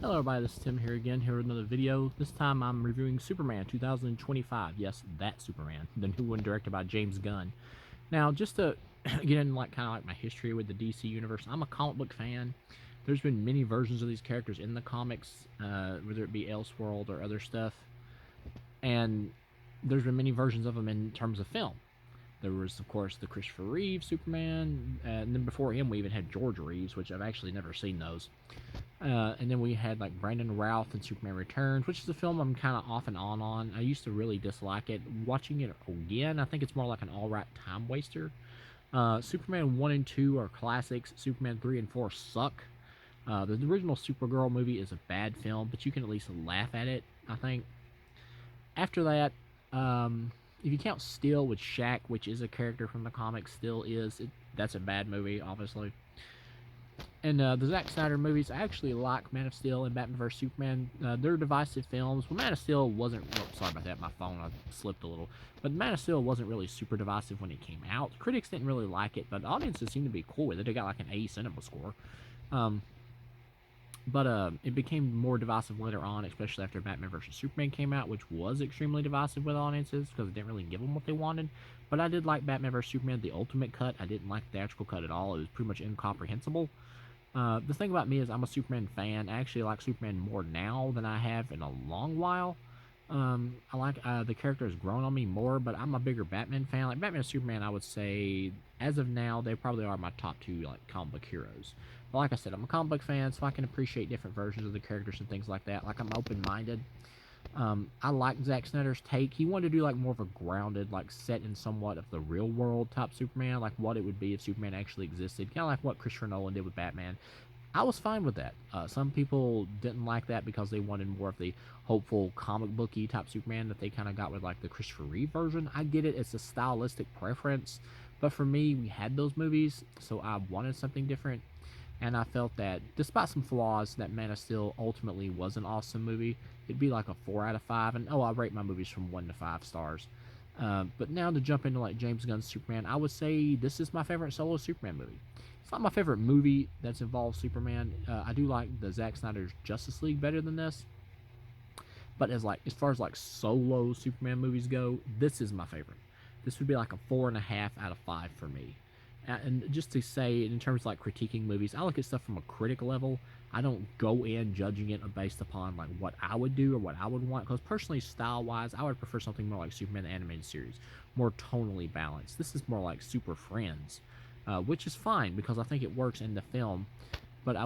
Hello everybody, this is Tim here again, here with another video. This time I'm reviewing Superman 2025. Yes, that Superman, the new one directed by James Gunn. Now, just to get in kind of my history with the DC universe, I'm a comic book fan. There's been many versions of these characters in the comics, whether it be Elseworld or other stuff, and there's been many versions of them in terms of film. There was, of course, the Christopher Reeve Superman, and then before him we even had George Reeves, which I've actually never seen those. And then we had like Brandon Routh and Superman Returns, which is a film I'm kind of off and on. I used to really dislike it. Watching it again, I think it's more like an all-right time waster. Superman 1 and 2 are classics. Superman 3 and 4 suck. The original Supergirl movie is a bad film, but you can at least laugh at it, I think. After that, if you count Steel with Shaq, which is a character from the comics, that's a bad movie, obviously. And the Zack Snyder movies, I actually like Man of Steel and Batman vs Superman. They're divisive films. Well, Man of Steel wasn't. Oh, sorry about that. My phone I slipped a little. But Man of Steel wasn't really super divisive when it came out. Critics didn't really like it, but audiences seemed to be cool with it. It got like an A cinema score. Um, but it became more divisive later on, especially after Batman vs Superman came out, which was extremely divisive with audiences because it didn't really give them what they wanted. But I did like Batman vs Superman, the Ultimate Cut. I didn't like the theatrical cut at all. It was pretty much incomprehensible. The thing about me is I'm a Superman fan. I actually like Superman more now than I have in a long while. I like the character has grown on me more, but I'm a bigger Batman fan. Like Batman and Superman, I would say as of now they probably are my top two like comic book heroes. But like I said, I'm a comic book fan, so I can appreciate different versions of the characters and things like that. Like I'm open minded. I like Zack Snyder's take. He wanted to do like more of a grounded, like set in somewhat of the real world type Superman, like what it would be if Superman actually existed, kind of like what Christopher Nolan did with Batman. I was fine with that. Some people didn't like that because they wanted more of the hopeful comic booky type Superman that they kind of got with like the Christopher Reeve version. I get it; it's a stylistic preference, but for me, we had those movies, so I wanted something different. And I felt that, despite some flaws, that Man of Steel ultimately was an awesome movie. It'd be like a 4 out of 5, and I rate my movies from 1 to 5 stars. But now to jump into like James Gunn's Superman, I would say this is my favorite solo Superman movie. It's not my favorite movie that's involved Superman. I do like the Zack Snyder's Justice League better than this, but as far as like solo Superman movies go, this is my favorite. This would be like a 4.5 out of 5 for me. And just to say, in terms of like critiquing movies, I look at stuff from a critic level. I don't go in judging it based upon like what I would do or what I would want. Because personally, style wise, I would prefer something more like Superman the Animated Series, more tonally balanced. This is more like Super Friends, which is fine because I think it works in the film. But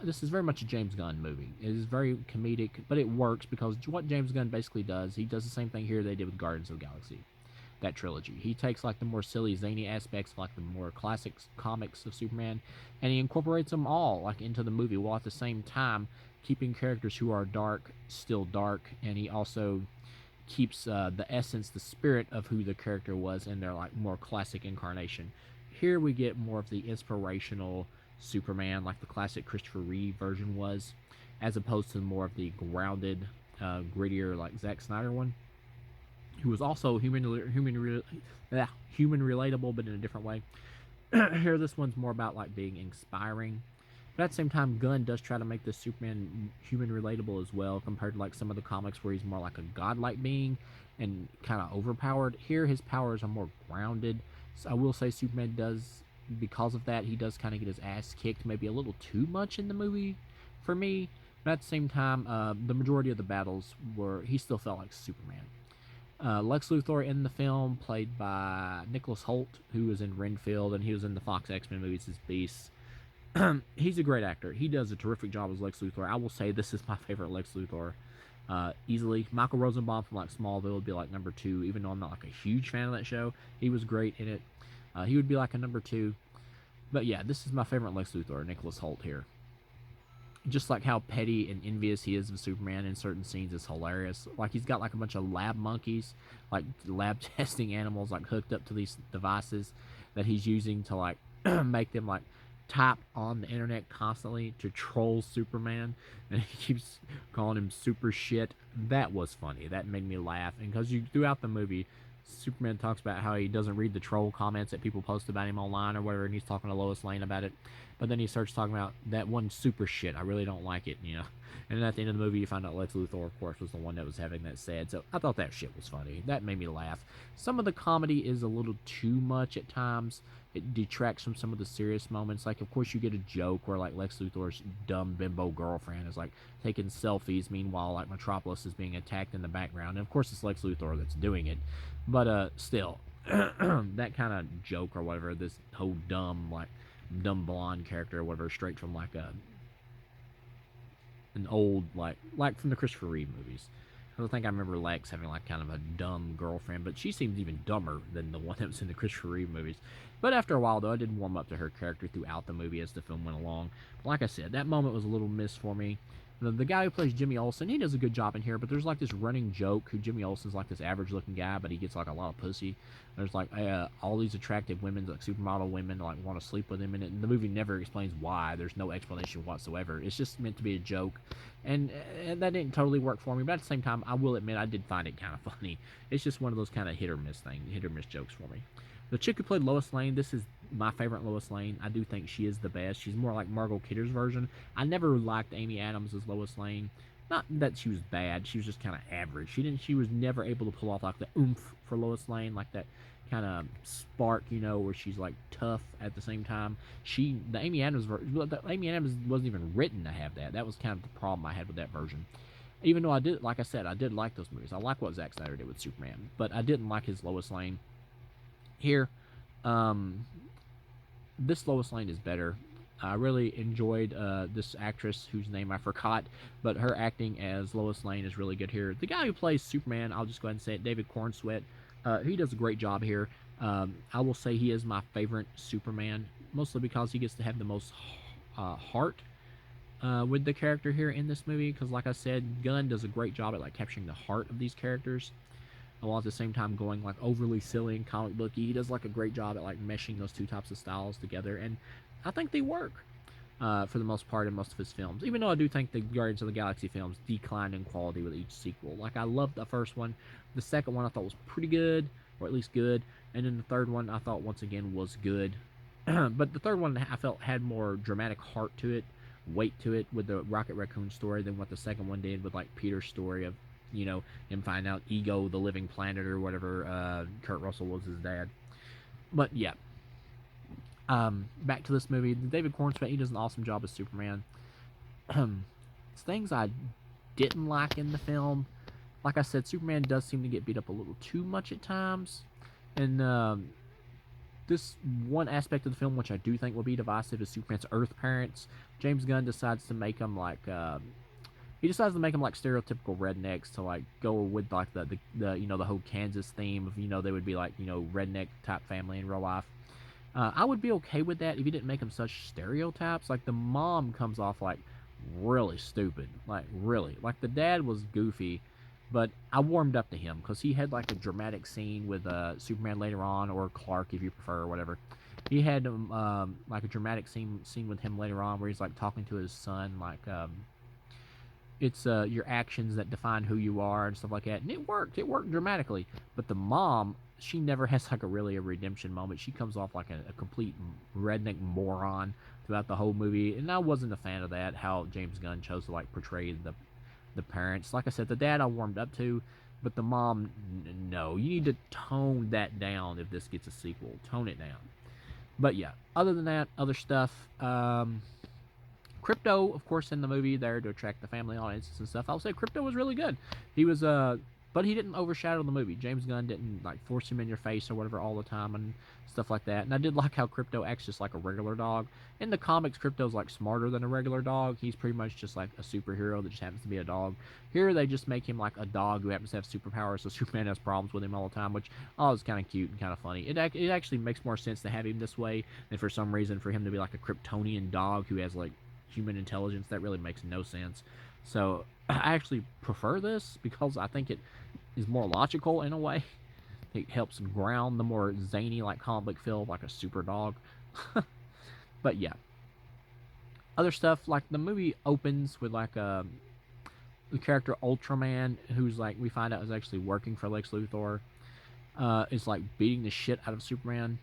this is very much a James Gunn movie. It is very comedic, but it works because what James Gunn basically does, he does the same thing here they did with Guardians of the Galaxy, that trilogy. He takes like the more silly, zany aspects of like the more classic comics of Superman, and he incorporates them all like into the movie, while at the same time keeping characters who are dark still dark, and he also keeps the essence, the spirit of who the character was in their like more classic incarnation. Here we get more of the inspirational Superman, like the classic Christopher Reeve version was, as opposed to more of the grounded, grittier like Zack Snyder one, who was also human relatable, but in a different way. Here, this one's more about like being inspiring, but at the same time, Gunn does try to make this Superman human relatable as well, compared to like some of the comics where he's more like a godlike being and kind of overpowered. Here, his powers are more grounded. So I will say Superman does, because of that, he does kind of get his ass kicked maybe a little too much in the movie for me. But at the same time, the majority of the battles he still felt like Superman. Lex Luthor in the film, played by Nicholas Hoult, who was in Renfield, and he was in the Fox X-Men movies as Beast. He's a great actor. He does a terrific job as Lex Luthor. I will say this is my favorite Lex Luthor, easily. Michael Rosenbaum from like Smallville would be like number 2, even though I'm not like a huge fan of that show. He was great in it. He would be like a number 2. But yeah, this is my favorite Lex Luthor, Nicholas Hoult here. Just like how petty and envious he is of Superman in certain scenes is hilarious. Like he's got like a bunch of lab monkeys, like lab testing animals, like hooked up to these devices that he's using to like make them like type on the internet constantly to troll Superman, and he keeps calling him super shit. That was funny. That made me laugh, and because throughout the movie, Superman talks about how he doesn't read the troll comments that people post about him online or whatever, and he's talking to Lois Lane about it. But then he starts talking about that one super shit. I really don't like it, you know. And then at the end of the movie, you find out Lex Luthor, of course, was the one that was having that said. So I thought that shit was funny. That made me laugh. Some of the comedy is a little too much at times. It detracts from some of the serious moments. Like, of course, you get a joke where, like, Lex Luthor's dumb bimbo girlfriend is, like, taking selfies. Meanwhile, like, Metropolis is being attacked in the background. And, of course, it's Lex Luthor that's doing it. But, still, that kind of joke or whatever, this whole dumb blonde character or whatever, straight from, like, an old, like from the Christopher Reeve movies. I don't think I remember Lex having like kind of a dumb girlfriend, but she seems even dumber than the one that was in the Christopher Reeve movies. But after a while, though, I did warm up to her character throughout the movie as the film went along. But like I said, that moment was a little missed for me. The guy who plays Jimmy Olsen, he does a good job in here, but there's like this running joke who Jimmy Olsen's like this average looking guy, but he gets like a lot of pussy. There's like all these attractive women, like supermodel women, like want to sleep with him, and the movie never explains why. There's no explanation whatsoever. It's just meant to be a joke, and that didn't totally work for me. But at the same time, I will admit I did find it kind of funny. It's just one of those kind of hit or miss jokes for me. The chick who played Lois Lane, this is my favorite Lois Lane. I do think she is the best. She's more like Margot Kidder's version. I never liked Amy Adams as Lois Lane. Not that she was bad. She was just kind of average. She was never able to pull off like the oomph for Lois Lane, like that kind of spark, you know, where she's like tough at the same time. The Amy Adams wasn't even written to have that. That was kind of the problem I had with that version. Even though I did, like I said, I did like those movies. I like what Zack Snyder did with Superman, but I didn't like his Lois Lane. Here, this Lois Lane is better. I really enjoyed this actress whose name I forgot, but her acting as Lois Lane is really good here. The guy who plays Superman, I'll just go ahead and say it, David Cornsweet, he does a great job here. I will say he is my favorite Superman, mostly because he gets to have the most heart with the character here in this movie, because like I said, Gunn does a great job at like capturing the heart of these characters, while at the same time going like overly silly and comic booky. He does like a great job at like meshing those two types of styles together, and I think they work for the most part in most of his films. Even though I do think the Guardians of the Galaxy films decline in quality with each sequel. Like, I loved the first one. The second one I thought was pretty good, or at least good, and then the third one I thought once again was good. But the third one I felt had more dramatic heart to it, weight to it with the Rocket Raccoon story than what the second one did with like Peter's story of, you know, him finding out Ego, the living planet or whatever, Kurt Russell was his dad. But yeah, back to this movie. David Cornsweet, he does an awesome job as Superman. Things I didn't like in the film, like I said, Superman does seem to get beat up a little too much at times, and this one aspect of the film which I do think will be divisive is Superman's Earth parents. James Gunn decides to make them like he decides to make them like stereotypical rednecks, to like go with like the you know, the whole Kansas theme of, you know, they would be like, you know, redneck type family in real life. I would be okay with that if you didn't make them such stereotypes. Like, the mom comes off like really stupid, like really. Like, the dad was goofy, but I warmed up to him because he had like a dramatic scene with Superman later on, or Clark if you prefer, or whatever. He had like a dramatic scene with him later on where he's like talking to his son, like it's your actions that define who you are and stuff like that. And it worked dramatically. But the mom, she never has like a redemption moment. She comes off like a complete redneck moron throughout the whole movie, and I wasn't a fan of that, how James Gunn chose to like portray the parents. Like I said, the dad I warmed up to, but the mom, no. You need to tone that down if this gets a sequel. Tone it down. But yeah, other than that, other stuff, Crypto, of course, in the movie there to attract the family audiences and stuff. I'll say Crypto was really good. He was, but he didn't overshadow the movie. James Gunn didn't like force him in your face or whatever all the time and stuff like that. And I did like how Crypto acts just like a regular dog. In the comics, Crypto's like smarter than a regular dog. He's pretty much just like a superhero that just happens to be a dog. Here, they just make him like a dog who happens to have superpowers, so Superman has problems with him all the time, which is kind of cute and kind of funny. It actually makes more sense to have him this way than for some reason for him to be like a Kryptonian dog who has like human intelligence. That really makes no sense. So I actually prefer this because I think it is more logical in a way. It helps ground the more zany, like comic book feel, like a super dog. But yeah, other stuff, like the movie opens with like the character Ultraman, who's like, we find out is actually working for Lex Luthor, is like beating the shit out of Superman.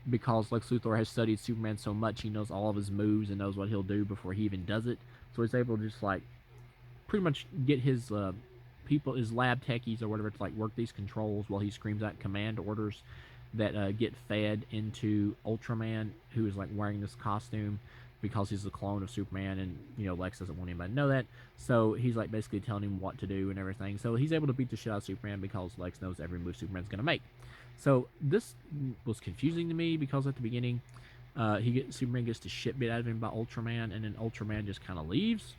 because Lex Luthor has studied Superman so much, he knows all of his moves and knows what he'll do before he even does it. So he's able to just like pretty much get his people, his lab techies or whatever, to like work these controls while he screams out command orders that get fed into Ultraman, who is like wearing this costume because he's the clone of Superman, and Lex doesn't want anybody to know that. So he's like basically telling him what to do and everything. So he's able to beat the shit out of Superman because Lex knows every move Superman's gonna make. So this was confusing to me because at the beginning, Superman gets the shit beat out of him by Ultraman, and then Ultraman just kind of leaves.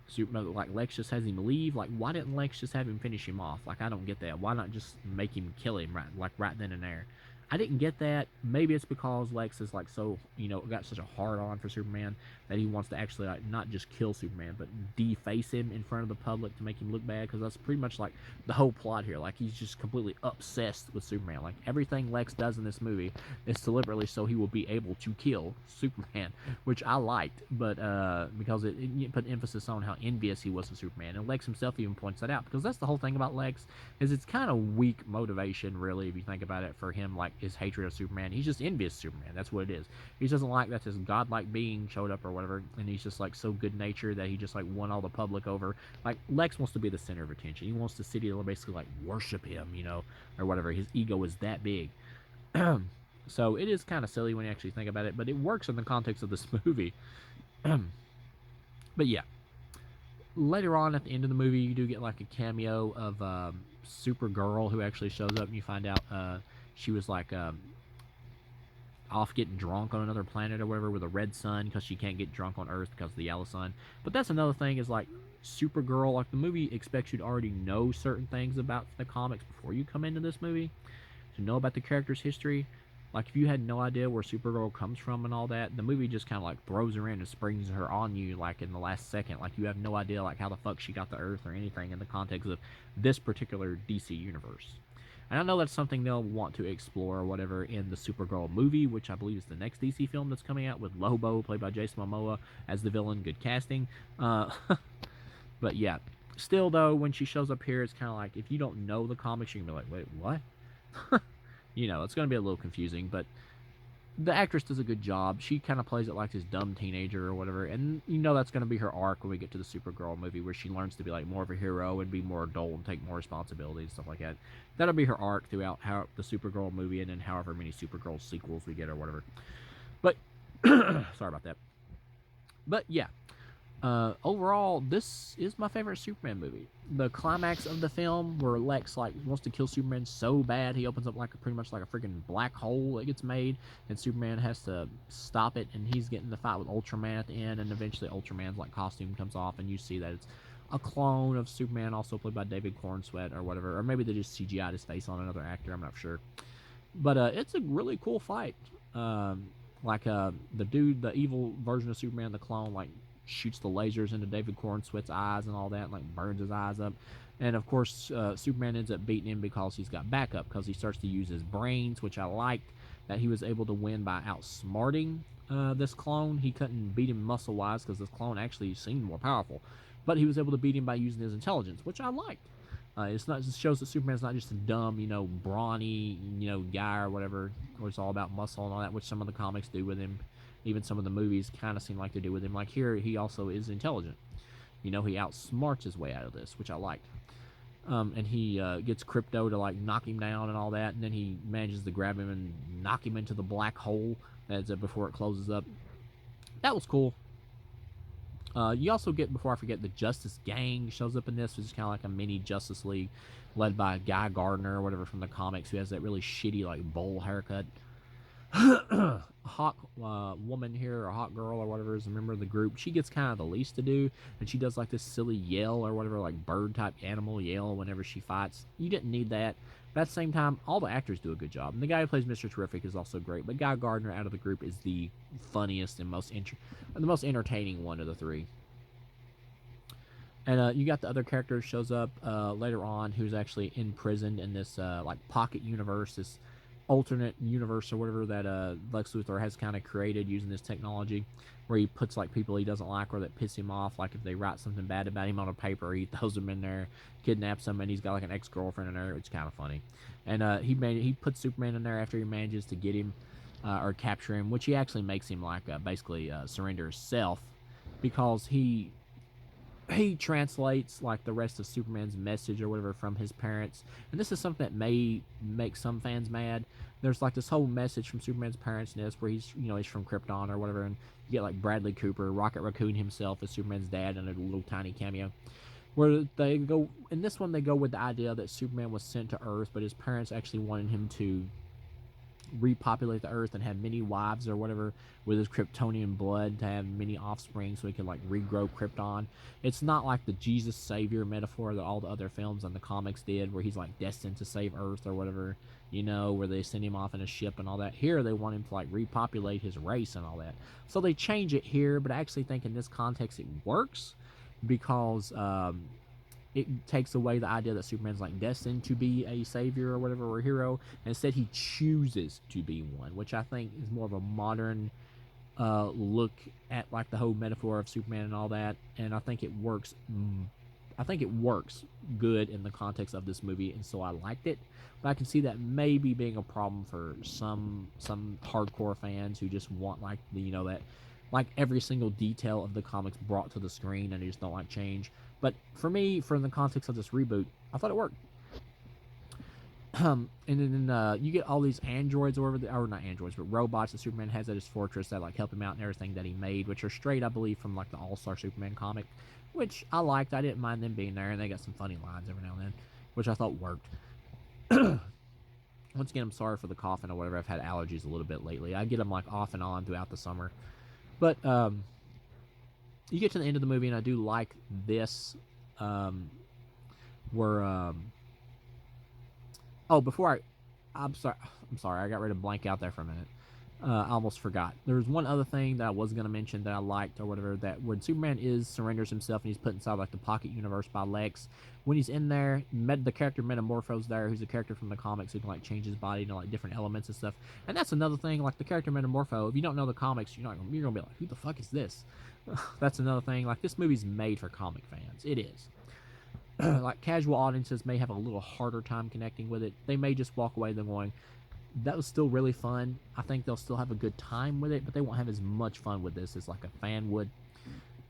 Superman, like Lex just has him leave. Like, why didn't Lex just have him finish him off? Like, I don't get that. Why not just make him kill him right then and there? I didn't get that. Maybe it's because Lex is like so, got such a hard on for Superman that he wants to actually like not just kill Superman, but deface him in front of the public to make him look bad. Because that's pretty much like the whole plot here. Like, he's just completely obsessed with Superman. Like, everything Lex does in this movie is deliberately so he will be able to kill Superman, which I liked, but because it put emphasis on how envious he was of Superman, and Lex himself even points that out, because that's the whole thing about Lex, is it's kind of weak motivation, really, if you think about it, for him, like his hatred of Superman. He's just envious of Superman. That's what it is. He doesn't like that this godlike being showed up or whatever, and he's just like so good natured that he just like won all the public over. Like, Lex wants to be the center of attention. He wants the city to basically like worship him, or whatever. His ego is that big. So it is kind of silly when you actually think about it, but it works in the context of this movie. But yeah, later on at the end of the movie, you do get like a cameo of Supergirl, who actually shows up, and you find out she was like off getting drunk on another planet or whatever with a red sun, because she can't get drunk on Earth because of the yellow sun. But that's another thing, is like Supergirl, like the movie expects you to already know certain things about the comics before you come into this movie, to know about the character's history. Like, if you had no idea where Supergirl comes from and all that, the movie just kind of like throws her in and springs her on you like in the last second. Like, you have no idea like how the fuck she got to Earth or anything in the context of this particular DC universe. And I know that's something they'll want to explore or whatever in the Supergirl movie, which I believe is the next DC film that's coming out, with Lobo, played by Jason Momoa, as the villain. Good casting. But yeah. Still, though, when she shows up here, it's kind of like, if you don't know the comics, you're going to be like, wait, what? It's going to be a little confusing, but the actress does a good job. She kind of plays it like this dumb teenager or whatever, and that's going to be her arc when we get to the Supergirl movie, where she learns to be like more of a hero and be more adult and take more responsibility and stuff like that. That'll be her arc throughout the Supergirl movie, and then however many Supergirl sequels we get or whatever. But sorry about that. But yeah, overall, this is my favorite Superman movie. The climax of the film, where Lex like wants to kill Superman so bad, he opens up like pretty much like a freaking black hole that gets made, and Superman has to stop it, and he's getting the fight with Ultraman at the end, and eventually Ultraman's like costume comes off, and you see that it's a clone of Superman, also played by David Cornsweet or whatever, or maybe they just CGI'd his face on another actor, I'm not sure. But it's a really cool fight. The dude, the evil version of Superman, the clone, like shoots the lasers into David Cornsweet's eyes and all that, and like burns his eyes up. And of course, Superman ends up beating him because he's got backup, because he starts to use his brains, which I liked that he was able to win by outsmarting this clone. He couldn't beat him muscle wise because this clone actually seemed more powerful, but he was able to beat him by using his intelligence, which I liked. It shows that Superman's not just a dumb, brawny, guy or whatever, where it's all about muscle and all that, which some of the comics do with him. Even some of the movies kind of seem like they do with him. Like here, he also is intelligent. He outsmarts his way out of this, which I liked. And he gets Krypto to like knock him down and all that, and then he manages to grab him and knock him into the black hole before it closes up. That was cool. You also get, before I forget, the Justice Gang shows up in this, which is kind of like a mini Justice League, led by Guy Gardner or whatever from the comics, who has that really shitty like bowl haircut. Hawk woman here, or Hawk girl or whatever, is a member of the group. She gets kind of the least to do, and she does like this silly yell or whatever, like bird type animal yell whenever she fights. You didn't need that, but at the same time, all the actors do a good job, and the guy who plays Mr. Terrific is also great. But Guy Gardner out of the group is the funniest and the most entertaining one of the three. And you got the other character who shows up later on, who's actually imprisoned in this like pocket universe, this alternate universe or whatever that Lex Luthor has kind of created using this technology, where he puts like people he doesn't like or that piss him off, like if they write something bad about him on a paper, he throws them in there, kidnaps them, and he's got like an ex-girlfriend in there. It's kind of funny. And he put Superman in there after he manages to get him or capture him, which he actually makes him like basically surrender himself, because he translates like the rest of Superman's message or whatever from his parents. And this is something that may make some fans mad. There's like this whole message from Superman's parents in this where he's, he's from Krypton or whatever, and you get like Bradley Cooper, Rocket Raccoon himself as Superman's dad in a little tiny cameo. Where they go in this one, they go with the idea that Superman was sent to Earth, but his parents actually wanted him to repopulate the earth and have many wives or whatever with his Kryptonian blood, to have many offspring so he could like regrow Krypton. It's not like the Jesus Savior metaphor that all the other films and the comics did, where he's like destined to save Earth or whatever, where they send him off in a ship and all that. Here they want him to like repopulate his race and all that. So they change it here, but I actually think in this context it works, because it takes away the idea that Superman's like destined to be a savior or whatever, or a hero. And instead, he chooses to be one, which I think is more of a modern look at like the whole metaphor of Superman and all that. And I think it works. I think it works good in the context of this movie, and so I liked it. But I can see that maybe being a problem for some hardcore fans who just want like that, like every single detail of the comics brought to the screen, and they just don't like change. But for me, from the context of this reboot, I thought it worked. And then you get all these androids or not androids, but robots that Superman has at his fortress that like help him out and everything that he made, which are straight, I believe, from like the All-Star Superman comic, which I liked. I didn't mind them being there, and they got some funny lines every now and then, which I thought worked. Once again, I'm sorry for the coughing or whatever. I've had allergies a little bit lately. I get them like off and on throughout the summer. But you get to the end of the movie, and I do like this, where I'm sorry, I got ready to blank out there for a minute. I almost forgot. There was one other thing that I was going to mention that I liked or whatever, that when Superman surrenders himself and he's put inside like the pocket universe by Lex, when he's in there, the character Metamorpho's there, who's a character from the comics who can like change his body to like different elements and stuff. And that's another thing, like the character Metamorpho, if you don't know the comics, you're gonna be like, who the fuck is this? That's another thing. Like, this movie's made for comic fans. It is. Like, casual audiences may have a little harder time connecting with it. They may just walk away them going, that was still really fun. I think they'll still have a good time with it, but they won't have as much fun with this as like a fan would.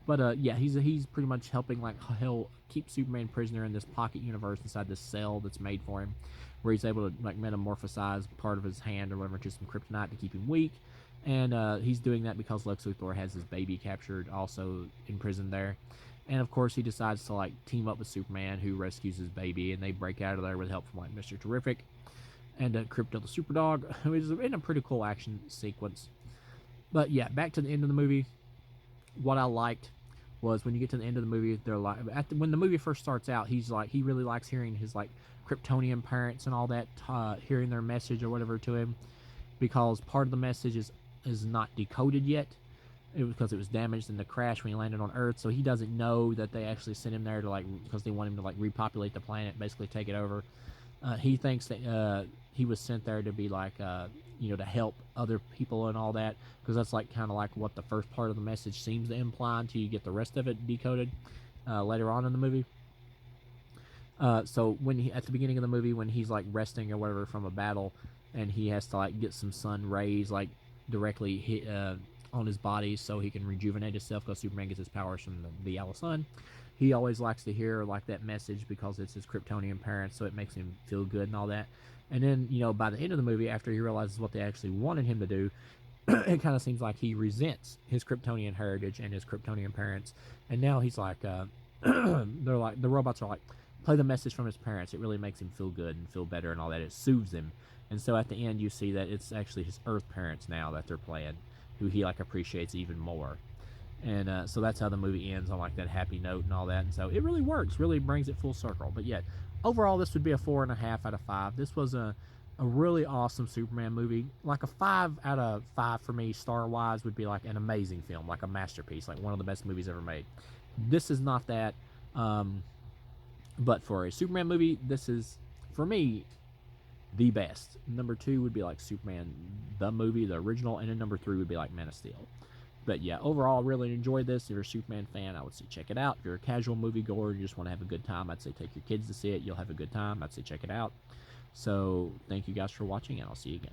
But yeah, he's pretty much helping like he'll keep Superman prisoner in this pocket universe inside this cell that's made for him, where he's able to like metamorphosize part of his hand or whatever to some kryptonite to keep him weak. And he's doing that because Lex Luthor has his baby captured, also imprisoned there. And of course, he decides to like team up with Superman, who rescues his baby, and they break out of there with help from like Mr. Terrific and Krypto the Superdog, who is in a pretty cool action sequence. But yeah, back to the end of the movie. What I liked was when you get to the end of the movie, they're like, when the movie first starts out, he really likes hearing his like Kryptonian parents and all that, hearing their message or whatever to him, because part of the message is not decoded yet. Because it was damaged in the crash when he landed on Earth, so he doesn't know that they actually sent him there to like, because they want him to like repopulate the planet, basically take it over. He thinks that he was sent there to be like, to help other people and all that, because that's like kind of like what the first part of the message seems to imply until you get the rest of it decoded later on in the movie. So when at the beginning of the movie, when he's like resting or whatever from a battle, and he has to like get some sun rays like directly hit on his body so he can rejuvenate himself, because Superman gets his powers from the yellow sun. He always likes to hear like that message because it's his Kryptonian parents, so it makes him feel good and all that. And then, by the end of the movie, after he realizes what they actually wanted him to do, it kind of seems like he resents his Kryptonian heritage and his Kryptonian parents. And now he's like, they're like, the robots are like, play the message from his parents. It really makes him feel good and feel better and all that. It soothes him. And so at the end, you see that it's actually his Earth parents now that they're playing, who he like appreciates even more. And so that's how the movie ends, on like that happy note and all that. And so it really works, really brings it full circle. But yet, overall, this would be a 4.5 out of 5. This was a really awesome Superman movie. Like a 5 out of 5 for me, star-wise, would be like an amazing film, like a masterpiece, like one of the best movies ever made. This is not that. But for a Superman movie, this is, for me, the best. Number 2 would be like Superman, the movie, the original, and then number 3 would be like Man of Steel. But yeah, overall, I really enjoyed this. If you're a Superman fan, I would say check it out. If you're a casual moviegoer and you just want to have a good time, I'd say take your kids to see it. You'll have a good time. I'd say check it out. So thank you guys for watching, and I'll see you again.